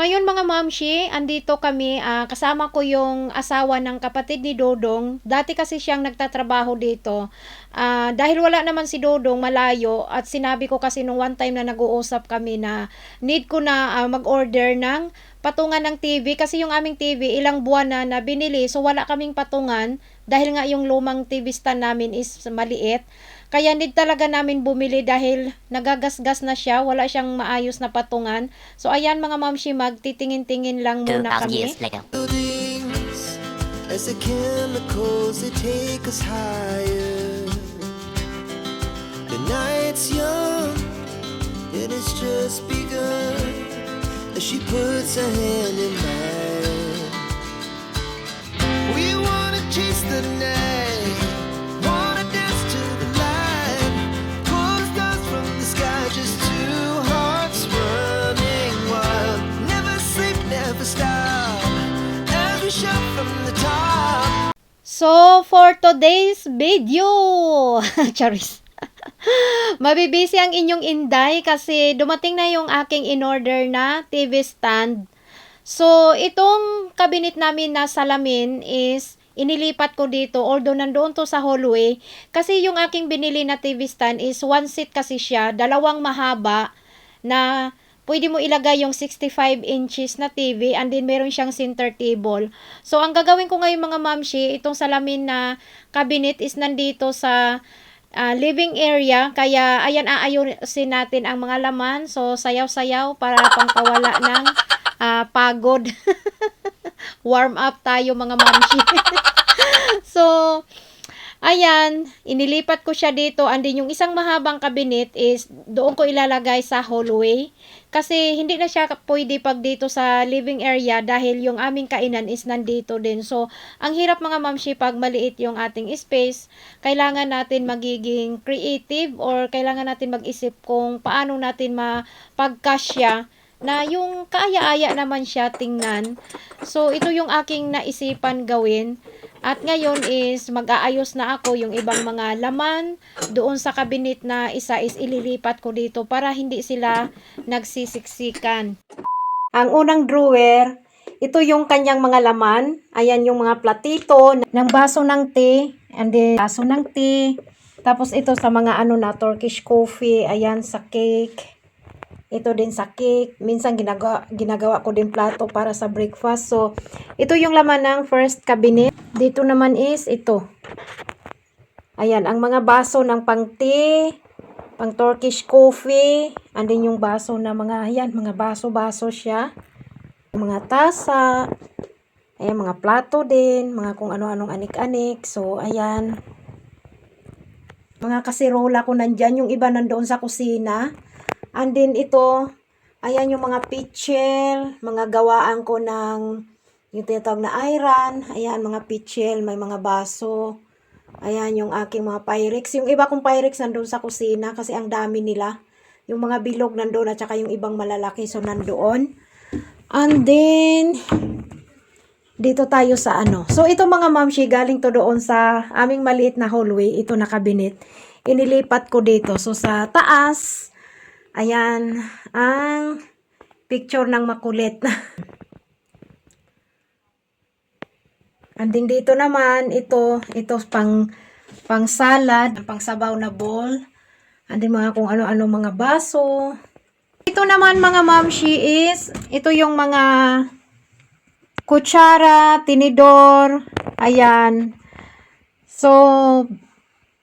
ngayon mga mamshi, andito kami, kasama ko yung asawa ng kapatid ni Dodong. Dati kasi siyang nagtatrabaho dito. Dahil wala naman si Dodong, malayo, at sinabi ko kasi nung one time na nag-uusap kami na need ko na mag-order ng patungan ng TV kasi yung aming TV ilang buwan na binili, so wala kaming patungan dahil nga yung lumang TV stand namin is maliit. Kaya need talaga namin bumili dahil nagagasgas na siya, wala siyang maayos na patungan. So ayan mga mamshi, magtitingin-tingin lang muna 2,000 kami. years later. Buildings, as the chemicals they take us higher. The night's young, it has just begun. As she puts her hand in mine, we wanna chase the night, wanna dance to the light, pull the stars from the sky, just two hearts running wild. Never sleep, never stop, as we shout from the top. So for today's video, charis. Mabibisi ang inyong Inday kasi dumating na yung aking in-order na TV stand. So, itong cabinet namin na salamin is inilipat ko dito, although nandoon to sa hallway. Kasi yung aking binili na TV stand is one seat kasi siya, dalawang mahaba na pwede mo ilagay yung 65 inches na TV and then meron siyang center table. So, ang gagawin ko ngayon mga mamshi, itong salamin na cabinet is nandito sa living area, kaya ayan, aayusin natin ang mga laman. So sayaw-sayaw para pangpawala ng pagod. Warm up tayo mga mamshi. So ayan, inilipat ko siya dito, and then yung isang mahabang cabinet is doon ko ilalagay sa hallway kasi hindi na siya pwede pag dito sa living area dahil yung aming kainan is nandito din. So ang hirap mga mamshi pag maliit yung ating space, kailangan natin magiging creative or kailangan natin mag-isip kung paano natin mapagkasya na yung kaaya-aya naman siya tingnan. So ito yung aking naisipan gawin. At ngayon is mag-aayos na ako, yung ibang mga laman doon sa cabinet na isa is ililipat ko dito para hindi sila nagsisiksikan. Ang unang drawer, ito yung kanyang mga laman. Ayan yung mga platito ng baso ng tea, and then baso ng tea. Tapos ito sa mga na Turkish coffee, ayan sa cake. Ito din sa cake. Minsan ginagawa ko din plato para sa breakfast. So, ito yung laman ng first cabinet. Dito naman is ito. Ayan, ang mga baso ng pang tea, pang Turkish coffee, and then yung baso na mga, ayan, mga baso-baso siya. Mga tasa, ayan, mga plato din, mga kung ano-anong anik-anik. So, ayan. Mga kasirola ko nandyan, yung iba nandoon sa kusina. And then ito, ayan yung mga pitchel, mga gawaan ko ng yung tinatawag na iron. Ayan, mga pitchel, may mga baso. Ayan yung aking mga Pyrex. Yung iba kong Pyrex nandoon sa kusina kasi ang dami nila. Yung mga bilog nandoon at saka yung ibang malalaki, so nandoon. And then, dito tayo sa So ito mga mamshi, galing to doon sa aming maliit na hallway. Ito na cabinet. Inilipat ko dito. So sa taas, ayan, ang picture ng makulit. And then dito naman, ito pang salad, pang sabaw na bowl. And then mga kung ano-ano mga baso. Ito naman mga mamshi is, ito yung mga kutsara, tinidor, ayan. So,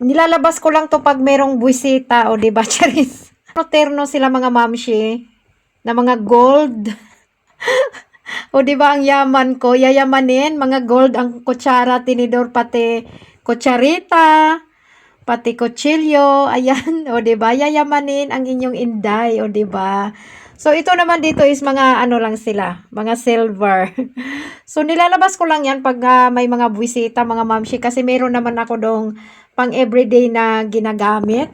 nilalabas ko lang to pag merong buwisita, o diba, charis? Terno sila mga mamshi, na mga gold. O diba ang yaman ko, yayamanin, mga gold ang kutsara, tinidor, pati kutsarita, pati kutsilyo, ayan, o diba, yayamanin ang inyong Inday, o diba. So ito naman dito is mga lang sila, mga silver. So nilalabas ko lang yan pag may mga buwisita, mga mamshi, kasi meron naman ako dong pang everyday na ginagamit.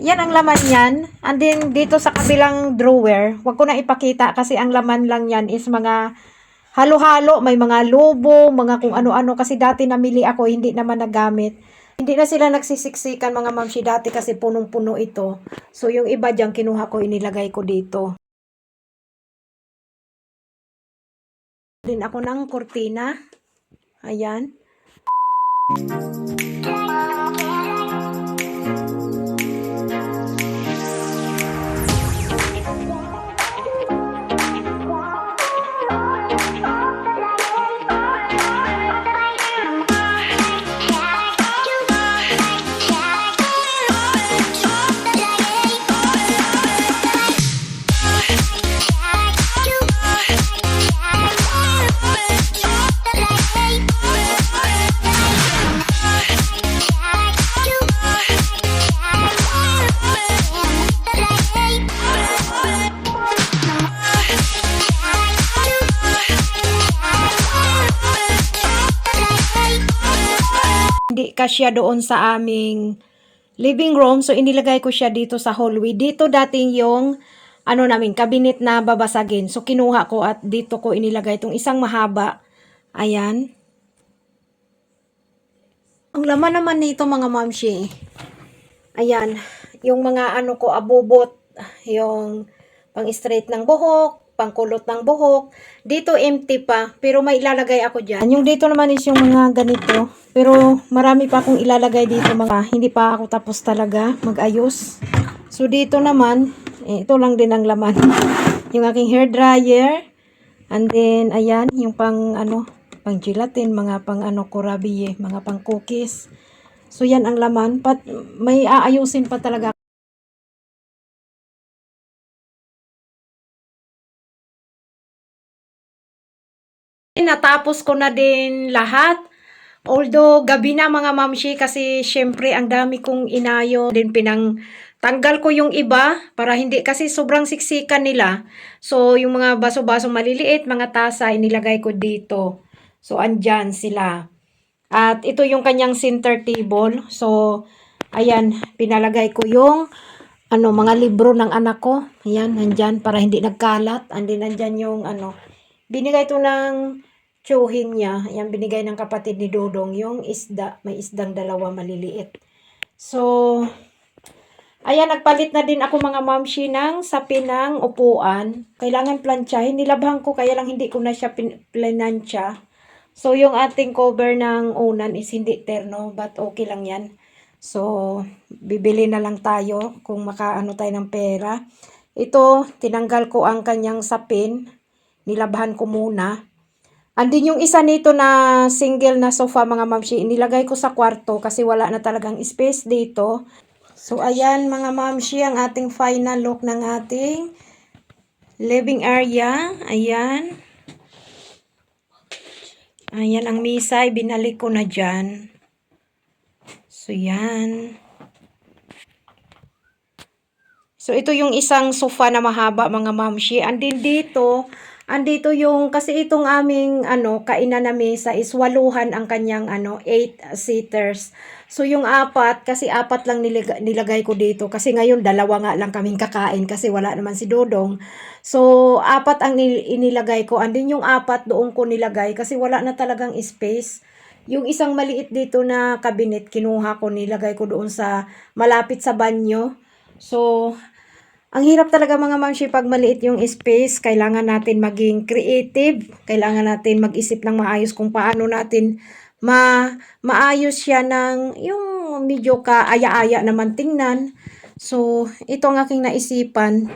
Yan ang laman yan. And then, dito sa kabilang drawer, wag ko na ipakita kasi ang laman lang yan is mga halo-halo, may mga lobo, mga kung ano-ano. Kasi dati namili ako, hindi naman nagamit. Hindi na sila nagsisiksikan mga mamshi dati kasi punong-puno ito. So, yung iba dyan, kinuha ko, inilagay ko dito. Din ako ng kurtina. Ayan. Hindi kasya doon sa aming living room. So, inilagay ko siya dito sa hallway. Dito dating yung namin, cabinet na babasagin. So, kinuha ko at dito ko inilagay itong isang mahaba. Ayan. Ang laman naman nito mga mamshi. Ayan. Yung mga ko, abubot. Yung pang-straight ng buhok, pangkulot ng buhok. Dito empty pa, pero may ilalagay ako dyan. Yung dito naman is yung mga ganito. Pero marami pa akong ilalagay dito mga, hindi pa ako tapos talaga mag-ayos. So dito naman, ito lang din ang laman. Yung aking hair dryer. And then, ayan, yung pang gelatin, mga pang kurabiye, mga pang cookies. So yan ang laman. May aayusin pa talaga. Natapos ko na din lahat. Although gabi na mga mamshi kasi syempre ang dami kong inayo. Din tanggal ko yung iba para hindi kasi sobrang siksikan nila. So yung mga baso-baso maliliit, mga tasa inilagay ko dito. So andyan sila. At ito yung kanyang center table. So ayan, pinalagay ko yung mga libro ng anak ko. Ayan, nandyan para hindi nagkalat. And then nandyan yung binigay to ng tsuhin niya. Ayan, binigay ng kapatid ni Dodong. Yung isda, may isdang dalawa maliliit. So, ayan, nagpalit na din ako mga mamshi ng sapin ng upuan. Kailangan planchahin. Nilabhan ko, kaya lang hindi ko na siya planansya. So, yung ating cover ng unan is hindi terno, but okay lang yan. So, bibili na lang tayo kung makaano tayo ng pera. Ito, tinanggal ko ang kanyang sapin. Nilabhan ko muna. Andin yung isa nito na single na sofa mga mamshi. Inilagay ko sa kwarto kasi wala na talagang space dito. So, ayan mga mamshi, ang ating final look ng ating living area. Ayan. Ayan ang misay. Binalik ko na dyan. So, yan. So, ito yung isang sofa na mahaba mga mamshi. Andin dito, andito yung, kasi itong aming, kainan na mesa is 8 ang kanyang, 8-seaters. So, yung 4, kasi 4 lang nilagay ko dito. Kasi ngayon, 2 nga lang kaming kakain kasi wala naman si Dodong. So, 4 ang inilagay ko. Andin yung 4 doon ko nilagay kasi wala na talagang space. Yung isang maliit dito na cabinet, kinuha ko, nilagay ko doon sa, malapit sa banyo. So, ang hirap talaga mga mamshi pag maliit yung space. Kailangan natin maging creative. Kailangan natin mag-isip ng maayos kung paano natin maayos siya ng yung medyo kaaya-aya naman tingnan. So, ito ang aking naisipan.